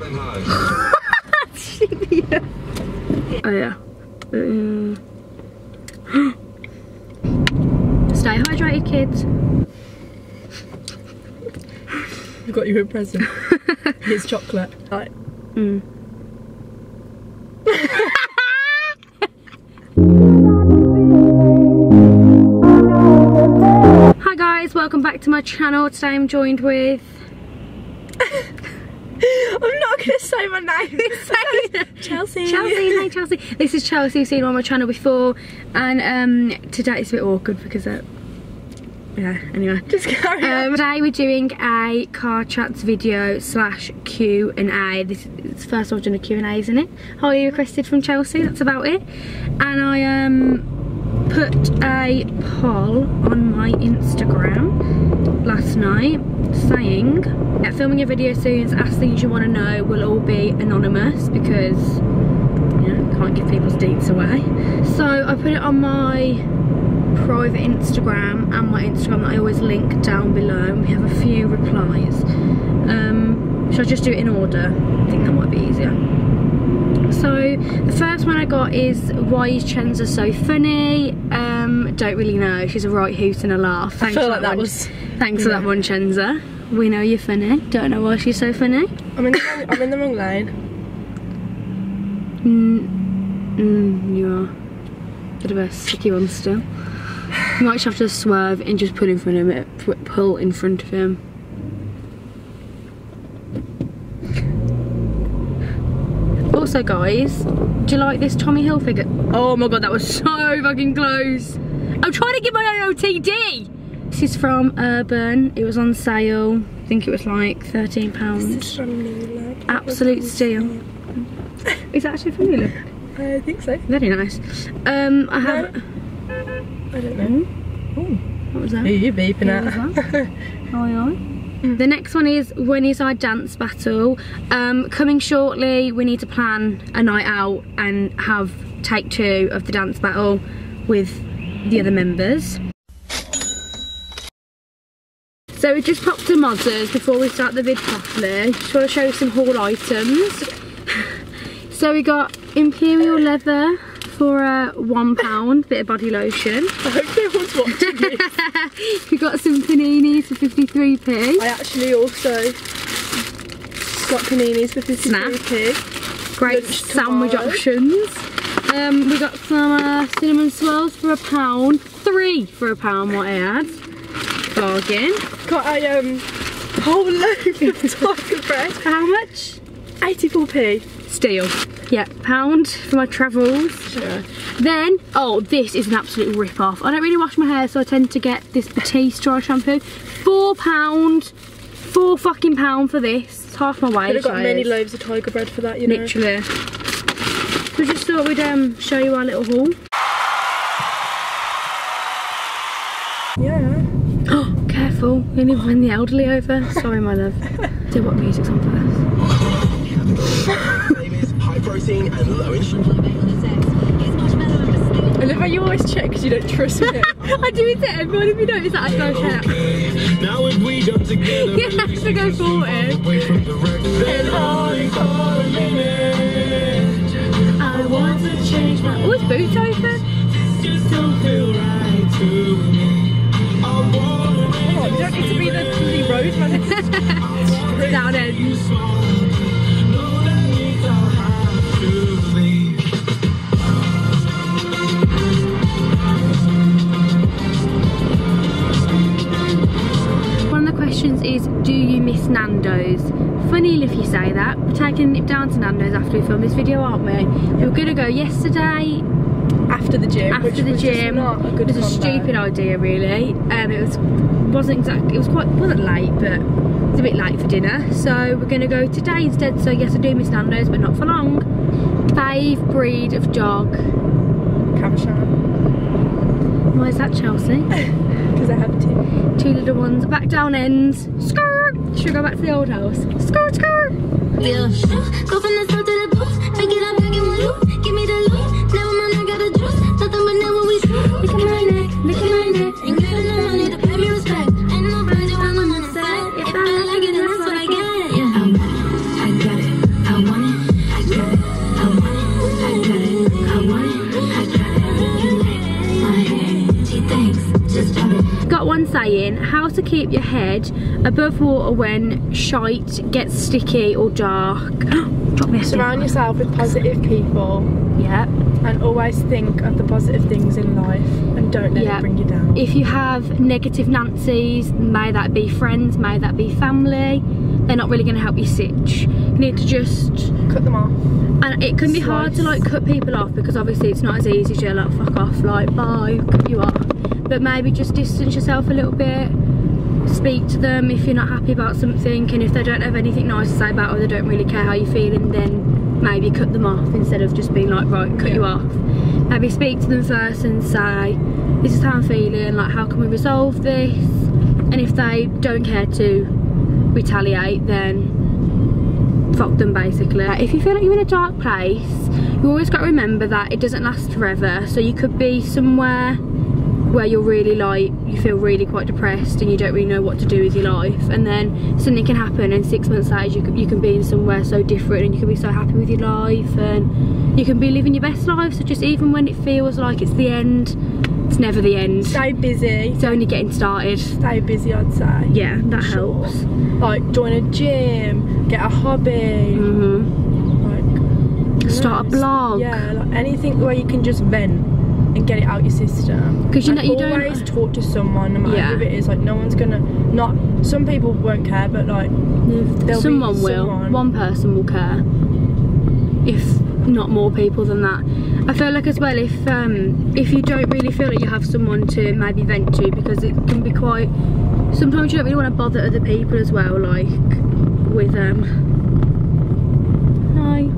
Oh yeah. Stay hydrated, kids. I've got you a present. Here's chocolate. Right. Hi guys, welcome back to my channel. Today I'm joined with... I'm not going to say my name. Chelsea. Chelsea, hey Chelsea. This is Chelsea, you've seen her on my channel before. And today it's a bit awkward because yeah, anyway. Just carry on. Today we're doing a car chats video slash Q&A. This is the first time I've done a Q&A, isn't it? Highly requested from Chelsea, that's about it. And I put a poll on my Instagram last night saying that filming a video soon, ask things you want to know will all be anonymous because, you know, can't give people's deets away. So I put it on my private Instagram and my Instagram that I always link down below. We have a few replies. Should I just do it in order? I think that might be easier. So the first one I got is, why is Chenza so funny? Don't really know. She's a right hoot and a laugh. Thanks I feel like that was... Thanks for that one, Chenza. We know you're funny. Don't know why she's so funny. I'm in the wrong lane. You are. Bit of a sticky one still. You might just have to swerve and just pull in front of him. Pull in front of him. Also guys, do you like this Tommy Hilfiger? Oh my god, that was so fucking close. I'm trying to get my OOTD. This is from Urban. It was on sale. I think it was like £13. Absolute steal. Is that actually from New Look? I think so. Very nice. I have... I don't know. Oh, what was that? Who are you beeping at? Aye. The next one is, when is our dance battle? Coming shortly. We need to plan a night out and have take 2 of the dance battle with the other members. So we just popped to Mozzers before we start the vid properly. Just want to show you some haul items. So we got Imperial leather for £1, bit of body lotion. I hope no one's watching this. We got some paninis for 53p. I actually also got paninis for 53p. Great sandwich options. We got some cinnamon swirls for £1. 3 for £1, what I had. Bargain. Got a whole loaf of tiger bread. How much? 84p. Steal. Yeah, £1 for my travels. Sure. Then, oh, this is an absolute rip-off. I don't really wash my hair, so I tend to get this Batiste dry shampoo. £4. £4 fucking pound for this. It's half my wage. Could have got many loaves of tiger bread for that, you know. Literally. We just thought we'd show you our little haul. Yeah. Oh, careful. We need to bring the elderly over. Sorry, my love. Do what music's on first. High protein and low in sugar. I love how you always check because you don't trust me. I do it to everyone if you notice that I go shout. Now if we jump together, You have to go forward. I want to change my... Oh, his boots open. just don't feel right to me. Oh, you don't need to be the road man. Down end. Is, do you miss Nandos? Funny if you say that. We're taking it down to Nandos after we film this video, aren't we? We were gonna go yesterday after the gym. After the gym, it was a stupid idea, really. It wasn't late, but it was a bit late for dinner. So we're gonna go today instead. So yes, I do miss Nandos, but not for long. Fave breed of dog? Cavachon. Why is that, Chelsea? Because I have 2. 2 little ones, back down ends. Skirt! Should we go back to the old house? Skirt, skirt! Yeah, go from the top to the booth. Pick it up, back in my loop. Give me the loot. Never mind, I got a juice. Nothing but never we screw. Look at my neck, look at my neck. Ain't getting no money to pay me respect. Ain't no birds around the money set. If I like it, then that's what I get. Yeah, I got it. to keep your head above water when shite gets sticky or dark. Drop me a Surround yourself with positive people. Yeah. And always think of the positive things in life and don't let it bring you down. If you have negative Nancy's, may that be friends, may that be family, they're not really going to help you sitch. You need to just cut them off. And it can be hard to like cut people off because obviously it's not as easy as you're like fuck off, like bye, cut you off. But maybe just distance yourself a little bit. Speak to them if you're not happy about something, and if they don't have anything nice to say about it or they don't really care how you're feeling, then maybe cut them off instead of just being like right, cut you off. Maybe speak to them first and say this is how I'm feeling, like how can we resolve this, and if they don't care to retaliate then fuck them basically. If you feel like you're in a dark place, you always got to remember that it doesn't last forever. So you could be somewhere where you're really like, you feel really quite depressed and you don't really know what to do with your life, and then something can happen and 6 months later you can be in somewhere so different and you can be so happy with your life and you can be living your best life. So just even when it feels like it's the end, it's never the end. Stay busy. It's only getting started. Stay busy, I'd say. Yeah, that helps. Like join a gym, get a hobby, like start a blog. Yeah, like anything where you can just vent and get it out your system. Because you know you always don't talk to someone, no matter who it is. Like no one's gonna, not some people won't care, but like someone will. One person will care, if not more people than that. I feel like as well, if you don't really feel like you have someone to maybe vent to, because it can be quite, sometimes you don't really want to bother other people as well, like with hi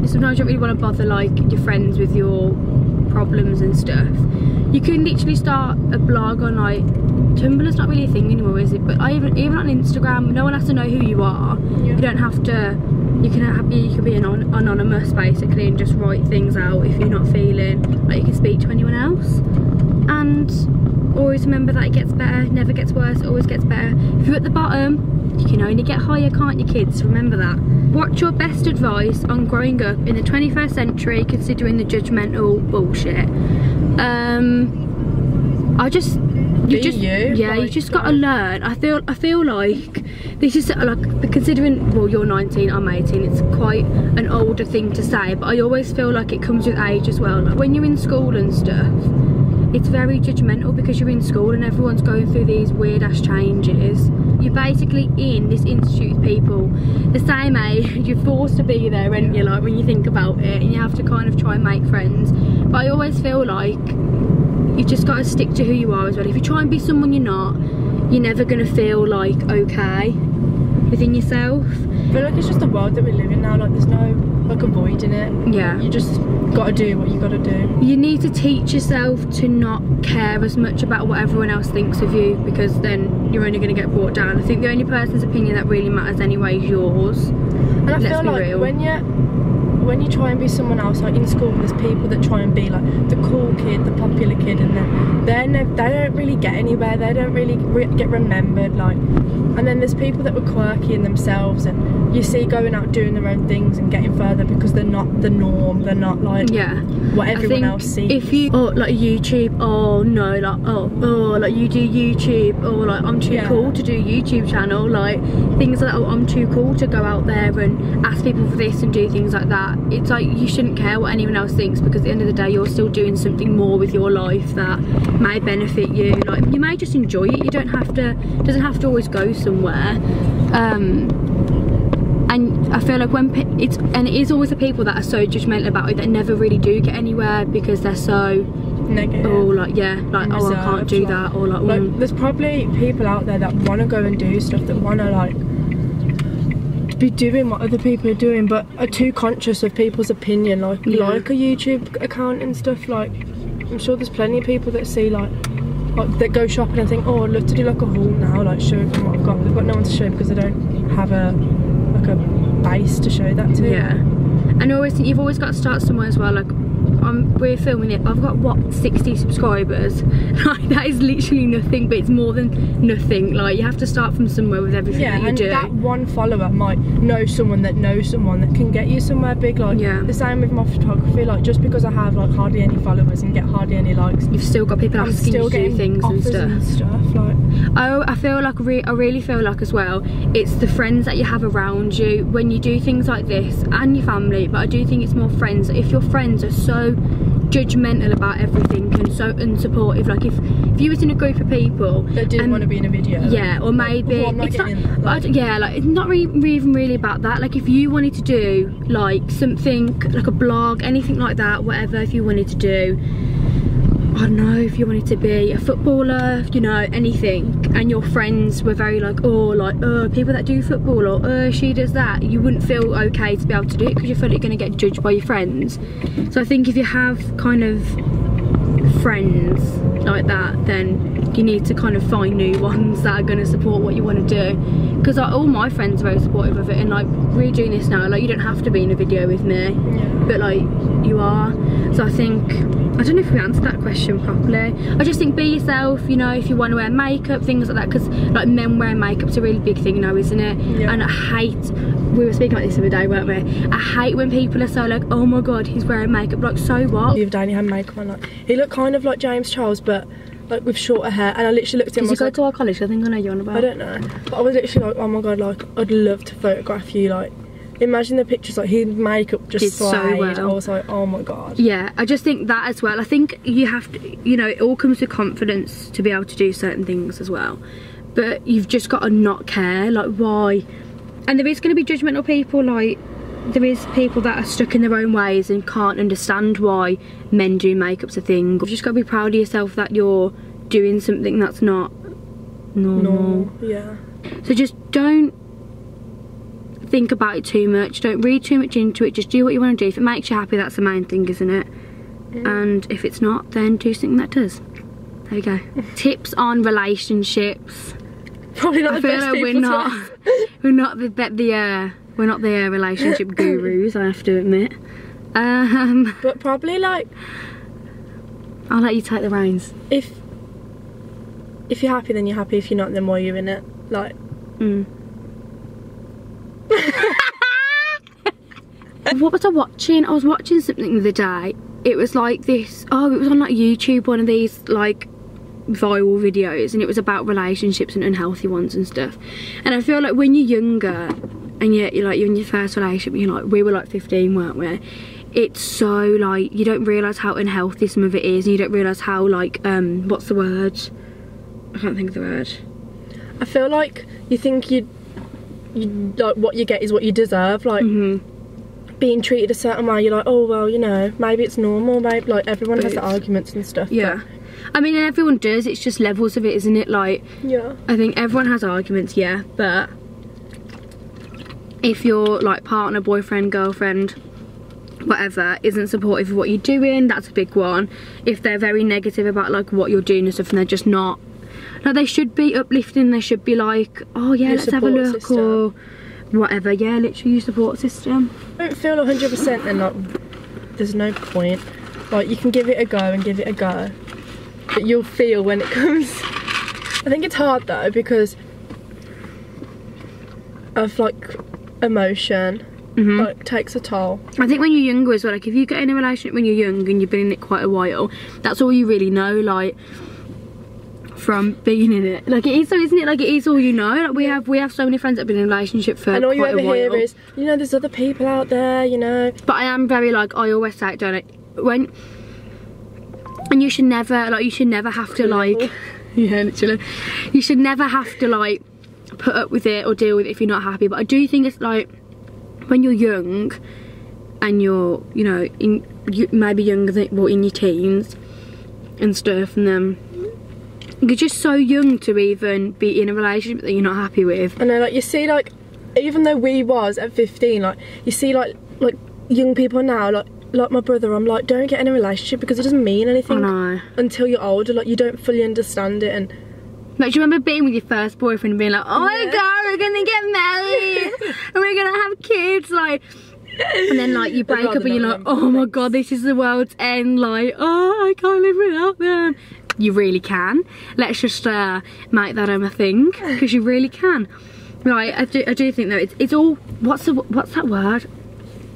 sometimes you don't really want to bother like your friends with your problems and stuff. You can literally start a blog on, like, Tumblr's not really a thing anymore, is it? But even on Instagram, no one has to know who you are. You don't have to, you can be anonymous basically and just write things out if you're not feeling like you can speak to anyone else. And always remember that it gets better, never gets worse, it always gets better. If you're at the bottom, you can only get higher, can't you, kids? Remember that. What's your best advice on growing up in the 21st century, considering the judgmental bullshit? You just gotta learn. I feel like this is like, considering, well, you're 19, I'm 18, it's quite an older thing to say, but I always feel like it comes with age as well. Like when you're in school and stuff, it's very judgmental because you're in school and everyone's going through these weird ass changes. You're basically in this institute with people the same age, you're forced to be there, and you're like, when you think about it, and you have to kind of try and make friends. But I always feel like you've just got to stick to who you are as well. If you try and be someone you're not, you're never going to feel like okay within yourself. I feel like it's just the world that we live in now, like there's no like avoiding it. Yeah, you just got to do what you got to do. You need to teach yourself to not care as much about what everyone else thinks of you, because then you're only going to get brought down. I think the only person's opinion that really matters anyway is yours. And I feel like when you try and be someone else, like in school, there's people that try and be like the cool kid, the popular kid, and they don't really get anywhere. They don't really get remembered. Like, and then there's people that were quirky in themselves, and you see going out doing their own things and getting further because they're not the norm. They're not like what everyone else sees. If you like YouTube, like you do YouTube, or like I'm too cool to do YouTube channel, like things like that. Oh, I'm too cool to go out there and ask people for this and do things like that. It's like you shouldn't care what anyone else thinks, because at the end of the day you're still doing something more with your life that may benefit you. Like you may just enjoy it. You don't have to, it doesn't have to always go somewhere. And I feel like it is always the people that are so judgmental about it that never really do get anywhere, because they're so negative. Oh, like oh, I can't do that, or like there's probably people out there that want to go and do stuff, that want to like be doing what other people are doing, but are too conscious of people's opinion, like a YouTube account and stuff. Like I'm sure there's plenty of people that see like that go shopping and think, oh, I'd love to do like a haul now, like show them what I've got. They've got no one to show because they don't have a base to show that to. Yeah, and I always think you've always got to start somewhere as well. Like we're filming it, I've got what, 60 subscribers. Like, that is literally nothing, but it's more than nothing. Like, you have to start from somewhere with everything that you do. Yeah, and that one follower might know someone that knows someone that can get you somewhere big. Like, the same with my photography. Like, just because I have like hardly any followers and get hardly any likes, you've still got people asking you to do things and stuff. Like, oh, I feel like I really feel like as well, it's the friends that you have around you when you do things like this, and your family. But I do think it's more friends. If your friends are so judgmental about everything and so unsupportive, like if you was in a group of people that didn't want to be in a video, or maybe it's not even really about that. Like, if you wanted to do like something like a blog, anything like that, whatever, if you wanted to do, I don't know, if you wanted to be a footballer, you know, anything, and your friends were very like, people that do football, or she does that, you wouldn't feel okay to be able to do it because you feel like you're going to get judged by your friends. So I think if you have kind of friends like that, then you need to kind of find new ones that are going to support what you want to do. Because like, all my friends are very supportive of it, and like, we're doing this now, like, you don't have to be in a video with me, but like, you are. So I think, I don't know if we answered that question properly. I just think be yourself, you know, if you want to wear makeup, things like that, because like men wearing makeup's a really big thing now, isn't it? And I hate, we were speaking about this the other day, weren't we? I hate when people are so like, oh my god, he's wearing makeup, like, so what? The other day he had makeup on, like, he looked kind of like James Charles, but like with shorter hair, and I literally looked at him. Did you go to our college? I think I know you're on about. I don't know, but I was literally like, oh my god, like, I'd love to photograph you. Like, imagine the pictures, like, his makeup just slayed. So well. I was like, oh my god. Yeah, I just think that as well. I think you have to, you know, it all comes with confidence to be able to do certain things as well. But you've just got to not care, like, why? And there is going to be judgmental people, like, there is people that are stuck in their own ways and can't understand why men do makeup's a thing. You've just got to be proud of yourself that you're doing something that's not normal. Yeah. So just don't think about it too much, don't read too much into it, just do what you want to do. If it makes you happy, that's the main thing, isn't it? And if it's not, then do something that does. There we go. Tips on relationships. Probably not the best like we're not the relationship gurus, I have to admit. But probably, like, I'll let you take the reins. If you're happy, then you're happy. If you're not, then why are you in it? Like, what was I watching? I was watching something the other day. It was like this, it was on like YouTube, one of these like viral videos, and it was about relationships and unhealthy ones and stuff. And I feel like when you're younger and you're in your first relationship, you're like, we were like 15, weren't we? It's so like, you don't realise how unhealthy some of it is, and you don't realise how like, what's the word? I can't think of the word. I feel like you think you like, what you get is what you deserve, like, being treated a certain way, you're like, oh well, you know, maybe it's normal, maybe, like, everyone has their arguments and stuff. Yeah, I mean, and everyone does, it's just levels of it, isn't it? Like, yeah, I think everyone has arguments, yeah, but if your like partner, boyfriend, girlfriend, whatever, isn't supportive of what you're doing, that's a big one. If they're very negative about like what you're doing and stuff, and they're just not, like, they should be uplifting, they should be like, oh yeah, let's have a look, system, or whatever. Yeah, literally your support system. I don't feel 100%, then like, there's no point. Like, you can give it a go and give it a go, but you'll feel when it comes. I think it's hard though, because of like emotion, like, takes a toll. I think when you're younger as well, like if you get in a relationship when you're young and you've been in it quite a while, that's all you really know, like, from being in it. Like, it is, so isn't it? Like, it is all you know. Like, we have so many friends that have been in a relationship for and all you quite ever a while. Hear is, you know, there's other people out there, you know. But I am very like, I always say it, don't I? And you should never, like, you should never have to like, yeah, literally, you should never have to like put up with it or deal with it if you're not happy. But I do think it's like, when you're young and you're, you know, maybe younger than, well, in your teens and stuff, and then you're just so young to even be in a relationship that you're not happy with. I know, like, you see, like, even though we was at 15, like, you see like young people now, like my brother, I'm like, don't get in a relationship because it doesn't mean anything until you're older. Like, you don't fully understand it. And like, do you remember being with your first boyfriend and being like, oh my god, we're gonna get married and we're gonna have kids? Like, And then like you break up and you're like, oh my god, this is the world's end, like, oh, I can't live without them. You really can. Let's just make that a thing, because you really can. Right, I do think though it's all, what's that word?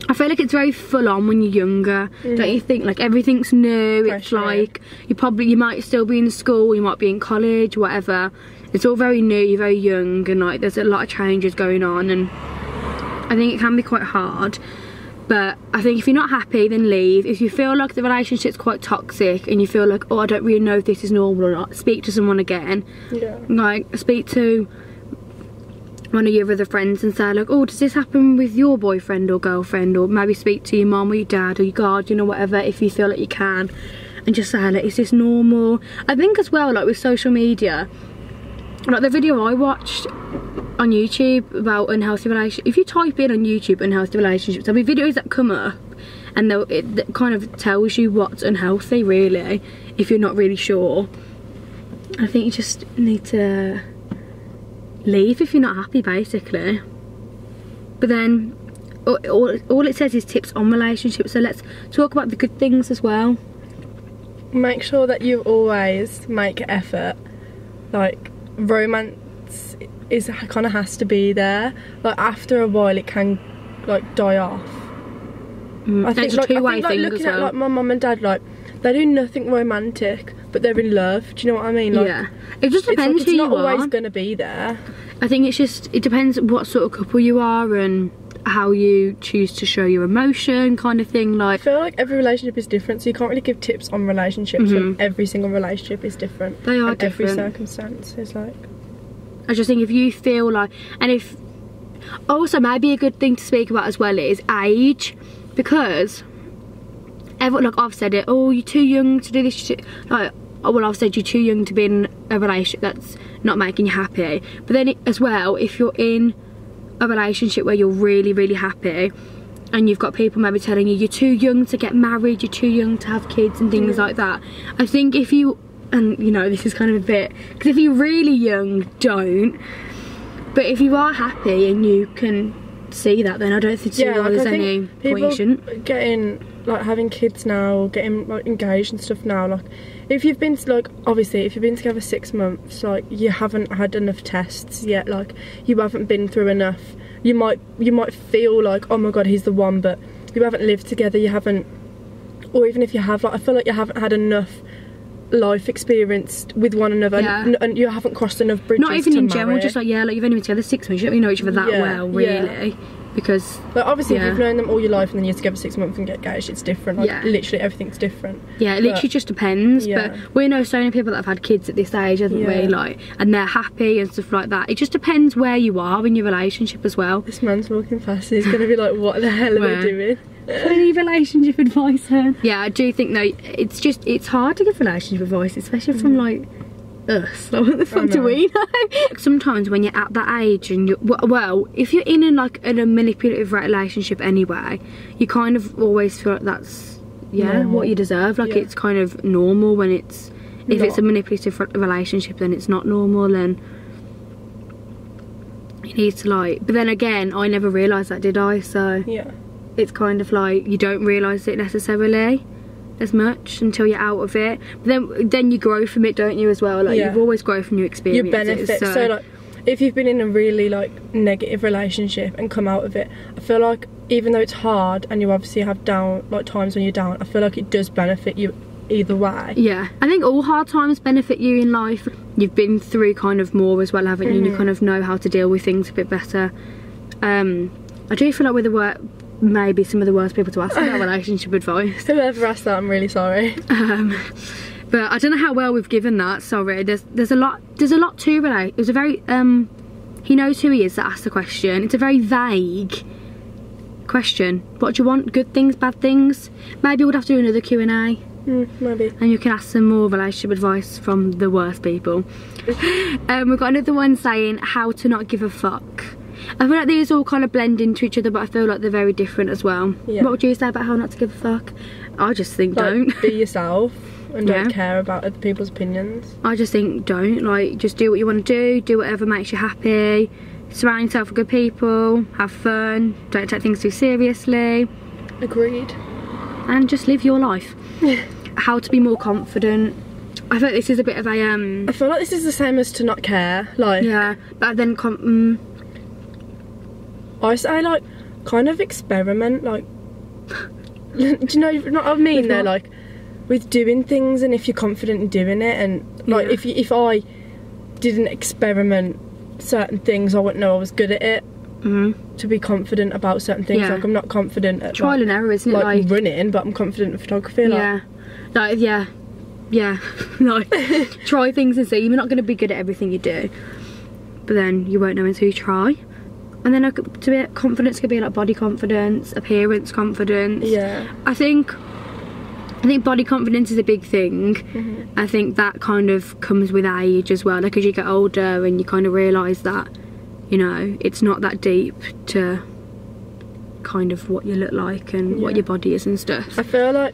I feel like it's very full on when you're younger, don't you think? Like everything's new. Fresh, it's like you might still be in school, you might be in college, whatever. It's all very new, you're very young, and like there's a lot of changes going on, and I think it can be quite hard. But I think if you're not happy, then leave. If you feel like the relationship's quite toxic and you feel like, oh, I don't really know if this is normal or not, speak to someone again. Yeah. Like speak to one of your other friends and say like, oh, does this happen with your boyfriend or girlfriend? Or maybe speak to your mum or your dad or your guardian or whatever, if you feel like you can, and just say like, is this normal? I think as well, like with social media, like the video I watched on YouTube about unhealthy relationships, if you type in on YouTube unhealthy relationships, there'll be videos that come up and it kind of tells you what's unhealthy really, if you're not really sure. I think you just need to leave if you're not happy, basically. But then all it says is tips on relationships, so let's talk about the good things as well. Make sure that you always make effort. Like romance is kind of has to be there. Like after a while it can like die off. I think like looking at like my mum and dad, like they do nothing romantic but they're in love, do you know what I mean? Like, yeah, it just depends who you are. It's not always going to be there. I think it depends what sort of couple you are and how you choose to show your emotion, kind of thing. Like, I feel like every relationship is different, so you can't really give tips on relationships when every single relationship is different. They are and different. Every circumstance is like, I just think if you feel like, and if also maybe a good thing to speak about as well is age, because everyone, like I've said it, oh, you're too young to do this, like, oh, well, I've said you're too young to be in a relationship that's not making you happy. But then as well, if you're in a relationship where you're really, really happy and you've got people maybe telling you you're too young to get married, you're too young to have kids and things like that, I think if you, and you know, this is kind of a bit, because if you're really young, don't. But if you are happy and you can see that, then I don't think there's any point you shouldn't. Getting, like, having kids now, getting like engaged and stuff now, like if you've been, like, obviously if you've been together 6 months, like you haven't had enough tests yet, like you haven't been through enough. You might feel like, oh my god, he's the one, but you haven't lived together, you haven't, or even if you have, like I feel like you haven't had enough life experience with one another, and you haven't crossed enough bridges. Not even in general, just like, yeah, like you've only been together 6 months, you don't really know each other that well, really. Because like obviously if you've known them all your life and then you're together 6 months and get engaged, it's different. Like literally everything's different. Yeah, it literally just depends. But we know so many people that have had kids at this age, haven't we? Like, and they're happy and stuff like that. It just depends where you are in your relationship as well. This man's walking past, he's gonna be like, what the hell are they doing? Any relationship advice, huh? Yeah, I do think though, it's hard to give relationship advice, especially from like us. Like, what the fuck do we know? Sometimes when you're at that age and you're, well, if you're in a manipulative relationship anyway, you kind of always feel like that's what you deserve. Like it's kind of normal when it's, if it's a manipulative relationship, then it's not normal, and you need to like, but then again, I never realised that, did I? So yeah, it's kind of like you don't realise it necessarily as much until you're out of it, but then you grow from it, don't you, as well? Like you've always grown from your experiences. You benefit. So like if you've been in a really like negative relationship and come out of it, I feel like even though it's hard and you obviously have times when you're down, I feel like it does benefit you either way. Yeah, I think all hard times benefit you in life. You've been through kind of more as well, haven't you? And you kind of know how to deal with things a bit better. I do feel like we're maybe some of the worst people to ask about relationship advice. Whoever asked that, I'm really sorry. But I don't know how well we've given that. Sorry. There's a lot to relate. It was a very he knows who he is that asked the question. It's a very vague question. What do you want? Good things, bad things? Maybe we'll have to do another Q&A. Maybe. And you can ask some more relationship advice from the worst people. We've got another one saying how to not give a fuck. I feel like these all kind of blend into each other, but I feel like they're very different as well. Yeah. What would you say about how not to give a fuck? I just think like, don't. Be yourself and don't care about other people's opinions. I just think don't. Like, just do what you want to do whatever makes you happy. surround yourself with good people, have fun, don't take things too seriously. Agreed. And just live your life. How to be more confident. I feel like this is a bit of a I feel like this is the same as to not care, like. Yeah, but then I say, like, kind of experiment, like. Do you know what I mean? Though, like, with doing things, and if you're confident in doing it, and like, if I didn't experiment certain things, I wouldn't know I was good at it. To be confident about certain things, like I'm not confident at trial and error, isn't it? Like running, but I'm confident in photography. Like. Yeah, like try things and see. You're not going to be good at everything you do, but then you won't know until you try. And then to be confidence could be like body confidence, appearance confidence. Yeah, I think body confidence is a big thing. I think that kind of comes with age as well, like as you get older and you kind of realise that, you know, it's not that deep to kind of what you look like and what your body is and stuff. I feel like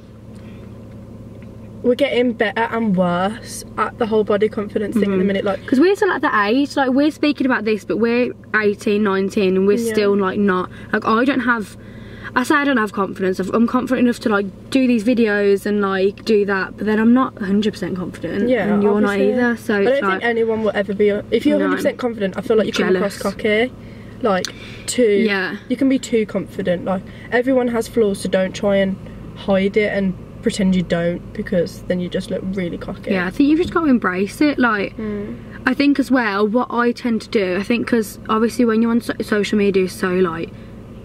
we're getting better and worse at the whole body confidence thing in a minute, like, because we're still at that age, like we're speaking about this, but we're 18, 19 and we're still like not, like I don't have confidence. I'm confident enough to like do these videos and like do that, but then I'm not 100% confident. Yeah, and you're not either. So I don't think anyone will ever be. If you're 100% confident, I feel like you come across cocky. Like, you can be too confident. Like, everyone has flaws, so don't try and hide it and pretend you don't, because then you just look really cocky. Yeah, I think you've just got to embrace it. Like, I think as well, what I tend to do, I think, because obviously when you're on social media, it's so like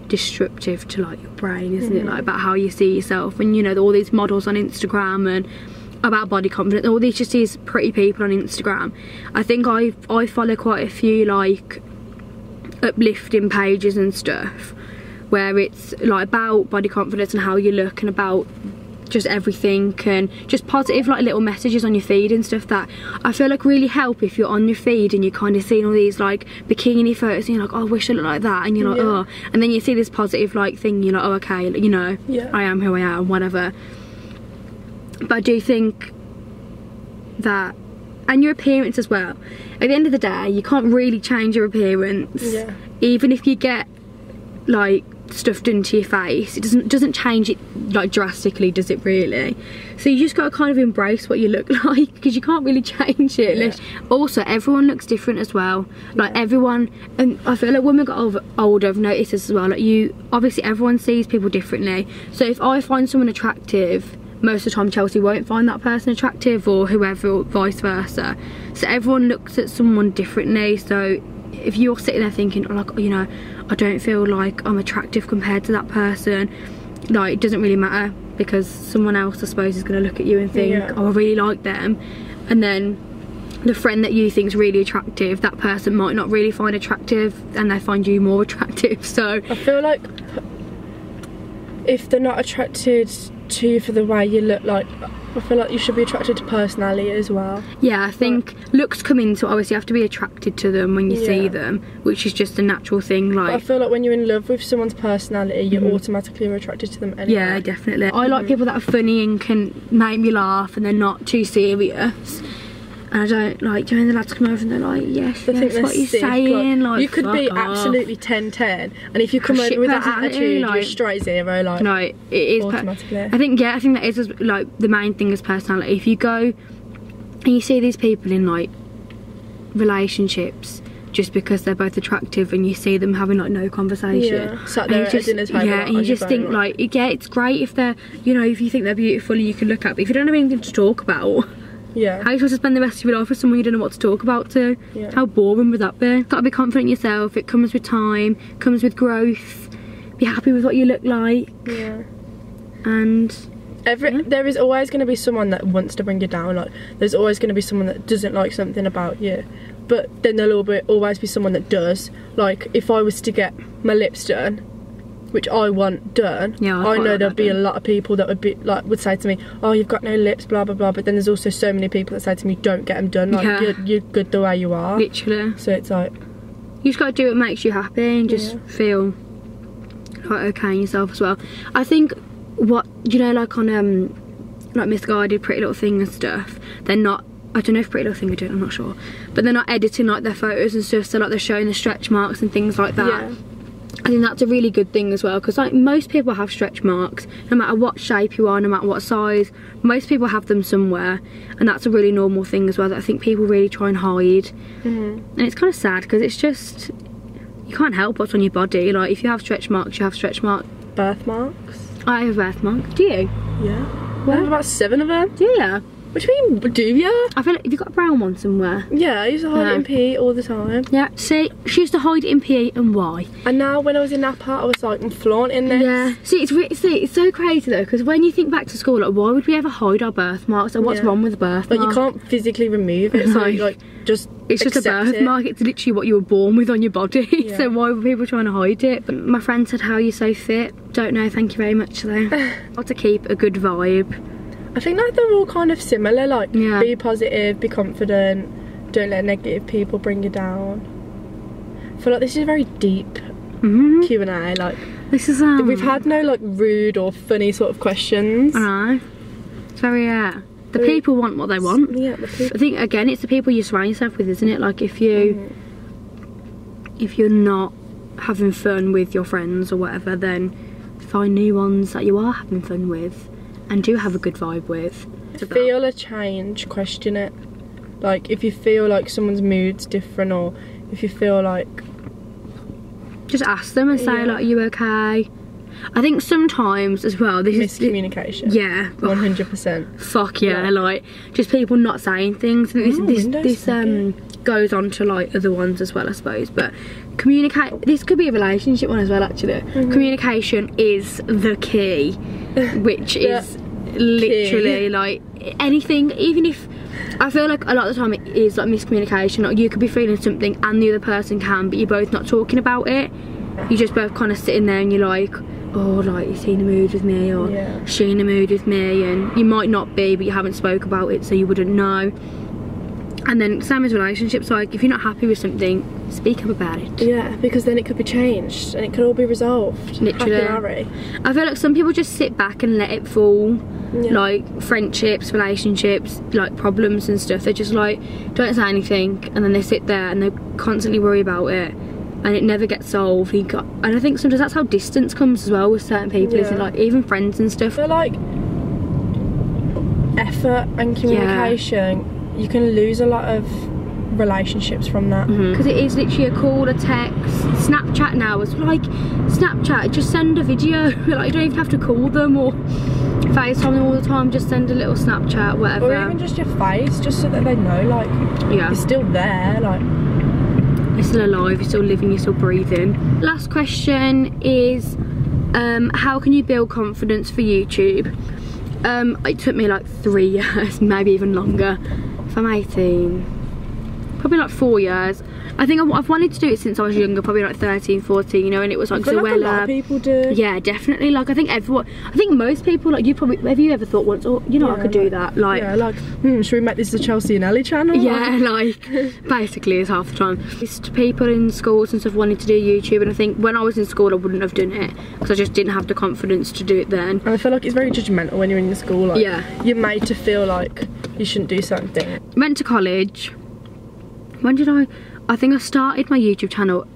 destructive to like your brain, isn't it, like about how you see yourself, and you know, all these models on Instagram and about body confidence, all these just these pretty people on Instagram. I think I follow quite a few like uplifting pages and stuff where it's like about body confidence and how you look and about just everything, and just positive like little messages on your feed and stuff that I feel like really help if you're on your feed and you're kind of seeing all these like bikini photos and you're like, oh, I wish I looked like that, and you're like, oh, and then you see this positive like thing, you're like, oh, okay, you know, I am who I am, whatever. But I do think that, and your appearance as well, at the end of the day you can't really change your appearance, even if you get like stuff done to your face. It doesn't change it like drastically, does it really? So you just got to kind of embrace what you look like, because you can't really change it. Also, everyone looks different as well, like everyone, and I feel like when we got older I've noticed this as well, like obviously everyone sees people differently. So if I find someone attractive, most of the time Chelsea won't find that person attractive, or whoever, or vice versa. So everyone looks at someone differently. So if you're sitting there thinking, oh, like, you know, I don't feel like I'm attractive compared to that person, like it doesn't really matter, because someone else I suppose is going to look at you and think, oh, I really like them, and then the friend that you think is really attractive, that person might not really find attractive, and they find you more attractive. So I feel like if they're not attracted to you for the way you look, like I feel like you should be attracted to personality as well. Yeah, I think looks come into it. Obviously you have to be attracted to them when you see them, which is just a natural thing. Like, but I feel like when you're in love with someone's personality, you automatically are attracted to them anyway. Yeah, definitely. I like people that are funny and can make me laugh and they're not too serious. And I don't like doing the lads come over and they're like, yes, what you're saying. Like, you could be absolutely 10-10, and if you come over with that attitude, like, you're straight zero. Like, no, it is automatically. I think that is like the main thing is personality. If you go and you see these people in like relationships just because they're both attractive, and you see them having like no conversation, sat there at dinner table, and you just think like, it's great if they're, you know, if you think they're beautiful and you can look at, but if you don't have anything to talk about, how are you supposed to spend the rest of your life with someone you don't know what to talk about to? How boring would that be? Gotta be confident in yourself. It comes with time, comes with growth. Be happy with what you look like. And there is always going to be someone that wants to bring you down. Like, there's always going to be someone that doesn't like something about you, but then there'll always be someone that does. Like, if I was to get my lips done, which I want done, I know there'll be a lot of people that would say to me, oh, you've got no lips, blah blah blah, but then there's also so many people that say to me, don't get them done, like, you're good the way you are, literally. So it's like, you just got to do what makes you happy and just feel like okay in yourself as well. I think what, you know, like on like Misguided, Pretty Little Thing and stuff, they're not I don't know if Pretty Little Thing are doing it, I'm not sure, but they're not editing like their photos and stuff, so like they're showing the stretch marks and things like that. Yeah. I think that's a really good thing as well, because like most people have stretch marks, no matter what shape you are, no matter what size, most people have them somewhere, and that's a really normal thing as well that I think people really try and hide. And it's kind of sad because it's just, you can't help what's on your body. Like if you have stretch marks, you have stretch marks. Birthmarks? I have birthmarks. Do you? Yeah. I have about 7 of them. Do you? What do you mean, do you? I feel like, have you got a brown one somewhere? Yeah, I used to hide it in PE all the time. Yeah, see, she used to hide it in PE, and why? And now when I was in Napa, I was like, I'm flaunting this. Yeah. See, it's so crazy though, because when you think back to school, like, why would we ever hide our birthmarks? And what's wrong with a birthmark? Like, you can't physically remove it, so like, just it's just a birthmark. It's literally what you were born with on your body. Yeah. So why were people trying to hide it? But my friend said, how are you so fit? Don't know, thank you very much though. How to keep a good vibe. I think like they're all kind of similar, like be positive, be confident, don't let negative people bring you down. I feel like this is a very deep Q&A, like this is we've had no like rude or funny sort of questions. I know. It's very the people want what they want. Yeah, the people. I think again it's the people you surround yourself with, isn't it? Like if you're not having fun with your friends or whatever, then find new ones that you are having fun with and do have a good vibe with. Feel a change, question it. Like if you feel like someone's mood's different, or if you feel like, just ask them and say like, are you okay? I think sometimes as well, this miscommunication. Yeah, 100%. Fuck yeah, like just people not saying things. This goes on to like other ones as well, I suppose. But communicate. This could be a relationship one as well, actually. Communication is the key, which is literally like anything. Even if I feel like a lot of the time it is like miscommunication. Like you could be feeling something and the other person can, but you're both not talking about it. You're just both kind of sitting there and you're like, oh, like, is he in the mood with me, or she in the mood with me? And you might not be, but you haven't spoke about it, so you wouldn't know. And then same as relationships, like if you're not happy with something, speak up about it. Yeah, because then it could be changed and it could all be resolved. Literally. I feel like some people just sit back and let it fall. Like friendships, relationships, like problems and stuff, they're just like, don't say anything, and then they sit there and they constantly worry about it and it never gets solved. And I think sometimes that's how distance comes as well with certain people, isn't it? Like even friends and stuff. I feel like effort and communication, you can lose a lot of relationships from that. Because it is literally a call, a text, Snapchat now. It's like Snapchat, just send a video. Like you don't even have to call them or FaceTime them all the time, just send a little Snapchat, whatever. Or even just your face, just so that they know, like, you're still there, like, you're still alive, you're still living, you're still breathing. Last question is, how can you build confidence for YouTube? It took me like 3 years, maybe even longer. If I'm 18, probably like 4 years. I think I've wanted to do it since I was younger, probably like 13, 14, you know, and it was like, I feel like a lot of people do. Yeah, definitely. Like I think most people, like you probably, have you ever thought once, oh, you know, I could do that? Like, yeah, like, should we make this the Chelsea and Ellie channel? Yeah, like, basically is half the time. Just people in schools and stuff wanted to do YouTube, and I think when I was in school I wouldn't have done it, because I just didn't have the confidence to do it then. And I feel like it's very judgmental when you're in school, like, you're made to feel like you shouldn't do certain things. Went to college. When did I think I started my YouTube channel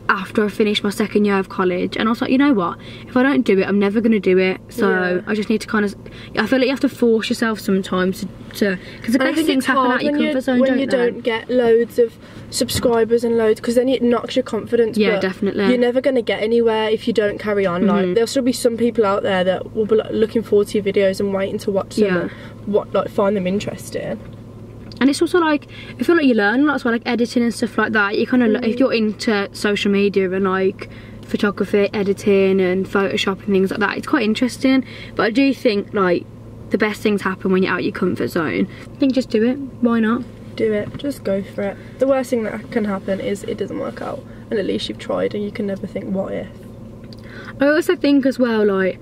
after I finished my 2nd year of college, and I was like, you know what, if I don't do it, I'm never going to do it, so I just need to kind of, I feel like you have to force yourself sometimes to because the best things happen out your comfort zone, when you don't get loads of subscribers and loads, because then it knocks your confidence. Yeah, definitely. You're never going to get anywhere if you don't carry on. Like, there'll still be some people out there that will be like, looking forward to your videos and waiting to watch them and find them interesting. And it's also like, I feel like you learn a lot as well, like editing and stuff like that. You kind of, if you're into social media and like photography, editing and Photoshop and things like that, it's quite interesting. But I do think like the best things happen when you're out your comfort zone. I think just do it, why not? Do it, just go for it. The worst thing that can happen is it doesn't work out, and at least you've tried, and you can never think what if. I also think as well, like,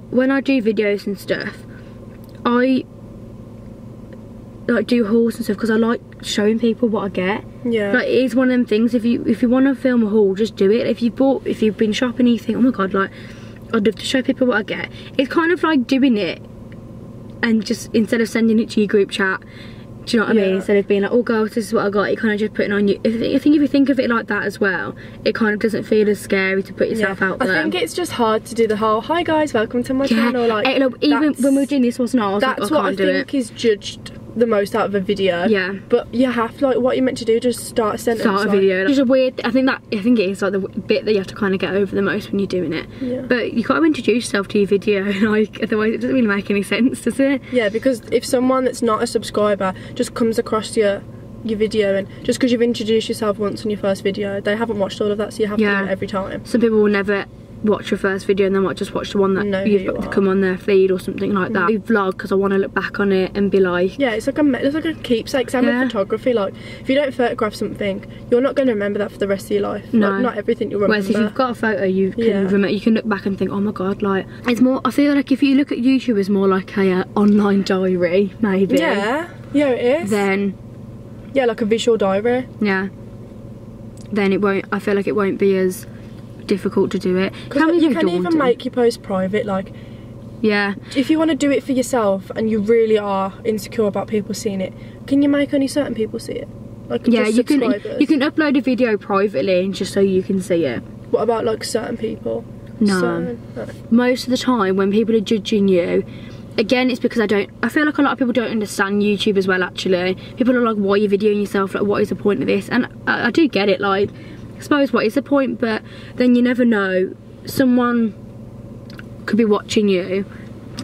when I do videos and stuff, I like do hauls and stuff because I like showing people what I get. Yeah. Like it is one of them things, if you want to film a haul, just do it. If you've been shopping and you think, oh my god, like I'd love to show people what I get, it's kind of like doing it, and just instead of sending it to your group chat, Do you know what I mean? Instead of being like, oh girls, this is what I got, you kind of just putting on you. I think if you think of it like that as well, it kind of doesn't feel as scary to put yourself out there. I think it's just hard to do the whole, hi guys, welcome to my channel. Like, even when we were doing this, wasn't I? That's what I think is judged the most out of a video. Yeah. But you have to, like, what you're meant to do, just start a sentence. Start a video. It's a weird, I think it is like the bit that you have to kind of get over the most when you're doing it. Yeah. But you got to introduce yourself to your video, like, otherwise it doesn't really make any sense, does it? Yeah, because if someone that's not a subscriber just comes across your video, and just because you've introduced yourself once on your first video, they haven't watched all of that, so you have to do it every time. Some people will never watch your first video and they might just watch the one that you've got to come on their feed or something like that. I vlog because I want to look back on it and be like, yeah, it's like a keepsake. Same with photography. Like, if you don't photograph something, you're not going to remember that for the rest of your life. No. Like, not everything you'll remember. Whereas if you've got a photo, you can remember, you can look back and think, oh my god, like, it's more, I feel like if you look at YouTube as more like a online diary, maybe. Yeah, it is. Then yeah, like a visual diary. Yeah. Then it won't, I feel like it won't be as difficult to do it. You can even make your post private, like, yeah, if you want to do it for yourself and you really are insecure about people seeing it, can you make only certain people see it? Like, yeah, you can upload a video privately and just so you can see it. What about like certain people? No. Most of the time when people are judging you, again, it's because I feel like a lot of people don't understand YouTube as well, actually. People are like, why are you videoing yourself? Like, what is the point of this? And I do get it, like, I suppose what is the point, but then you never know, someone could be watching you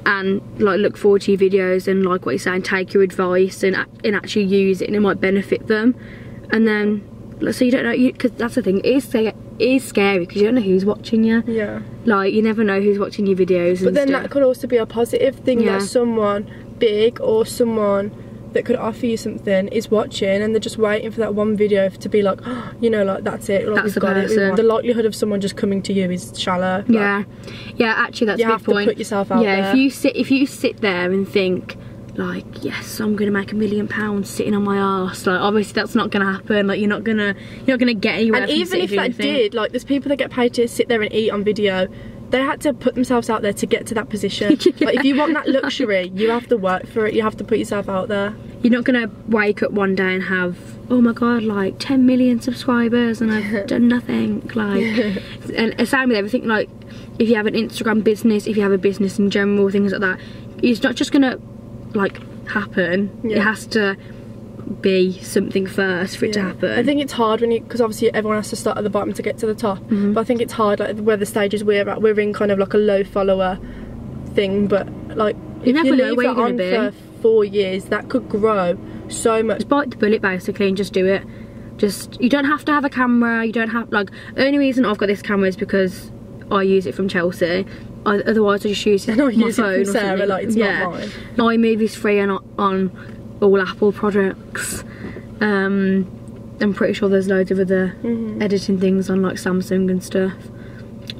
and like look forward to your videos and like what you're saying, take your advice and actually use it, and it might benefit them. And then so you don't know, because that's the thing, it is scary because you don't know who's watching you. Yeah, like, you never know who's watching your videos. But then that could also be a positive thing, that someone big or someone that could offer you something is watching and they're just waiting for that one video to be like, oh, you know, like, that's it, like, that's the person. The likelihood of someone just coming to you is shallow. Like, yeah, actually that's a good point. You have to put yourself out there. If you sit there and think like, yes, I'm gonna make £1 million sitting on my arse, like, obviously that's not gonna happen. Like, you're not gonna get anywhere. And even if that did, like, there's people that get paid to sit there and eat on video. They had to put themselves out there to get to that position. Like, if you want that luxury, you have to work for it. You have to put yourself out there. You're not gonna wake up one day and have, oh my god, like 10 million subscribers and I've done nothing. Like, and same with everything. Like, if you have an Instagram business, if you have a business in general, things like that, it's not just gonna like happen. It has to be something first for it to happen. I think it's hard when because obviously everyone has to start at the bottom to get to the top. But I think it's hard, like, where the stages we're at, we're in kind of like a low follower thing, but like, if you leave it on for 4 years, that could grow so much. Just bite the bullet basically and just do it. Just, you don't have to have a camera, you don't have, like, the only reason I've got this camera is because I use it from Chelsea. Otherwise I just use it on my phone or Sarah, like, it's not mine. iMovie's free on all Apple products. I'm pretty sure there's loads of other editing things on like Samsung and stuff.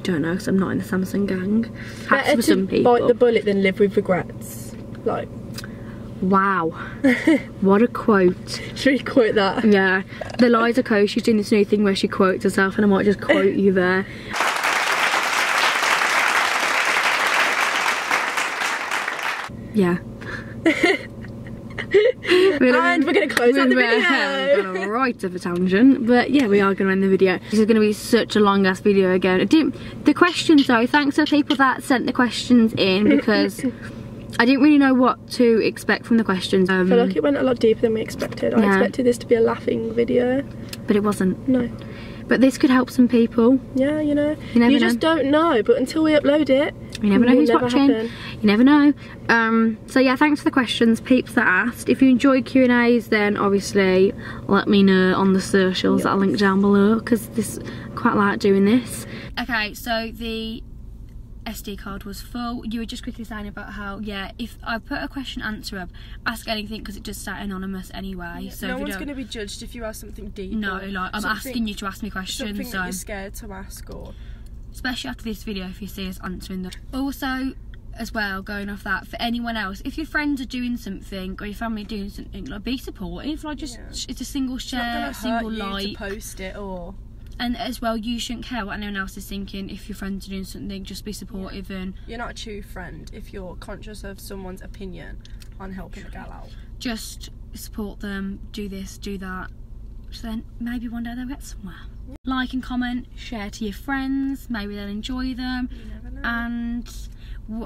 Don't know, because I'm not in the Samsung gang. Better for some to people. bite the bullet than live with regrets. Like, wow, what a quote. Should we quote that? Yeah, the Liza Coast, she's doing this new thing where she quotes herself, and I might just quote you there. Yeah. And we're going to close out the video. We're going right off a tangent, but yeah, we are going to end the video. This is going to be such a long ass video again. The questions though, thanks to the people that sent the questions in, because I didn't really know what to expect from the questions. I feel like it went a lot deeper than we expected. I expected this to be a laughing video, but it wasn't. No. But this could help some people. Yeah, you know. You just don't know, but until we upload it, you never know who's watching. You never know. So yeah, thanks for the questions, peeps that asked. If you enjoyed Q&As, then obviously let me know on the socials that I'll link down below, because I quite like doing this. Okay, so the SD card was full. You were just quickly saying about how, yeah, if I put a question answer up, ask anything, because it does stay anonymous anyway. Yeah, so no one's going to be judged if you ask something deep. No, like, I'm asking you to ask me questions. Something that you're scared to ask, or especially after this video, if you see us answering them. Also, as well, going off that, for anyone else, if your friends are doing something or your family doing something, like, be supportive. Like, just it's a single share, a single like, to post it, or. And as well, you shouldn't care what anyone else is thinking. If your friends are doing something, just be supportive. And you're not a true friend if you're conscious of someone's opinion on helping a gal out. Just support them, do this, do that. So then maybe one day they'll get somewhere. Like and comment, share to your friends, maybe they'll enjoy them. You never know. And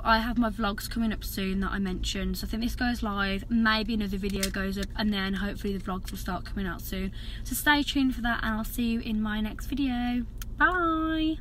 I have my vlogs coming up soon that I mentioned, so I think this goes live, maybe another video goes up, and then hopefully the vlogs will start coming out soon. So stay tuned for that, and I'll see you in my next video. Bye.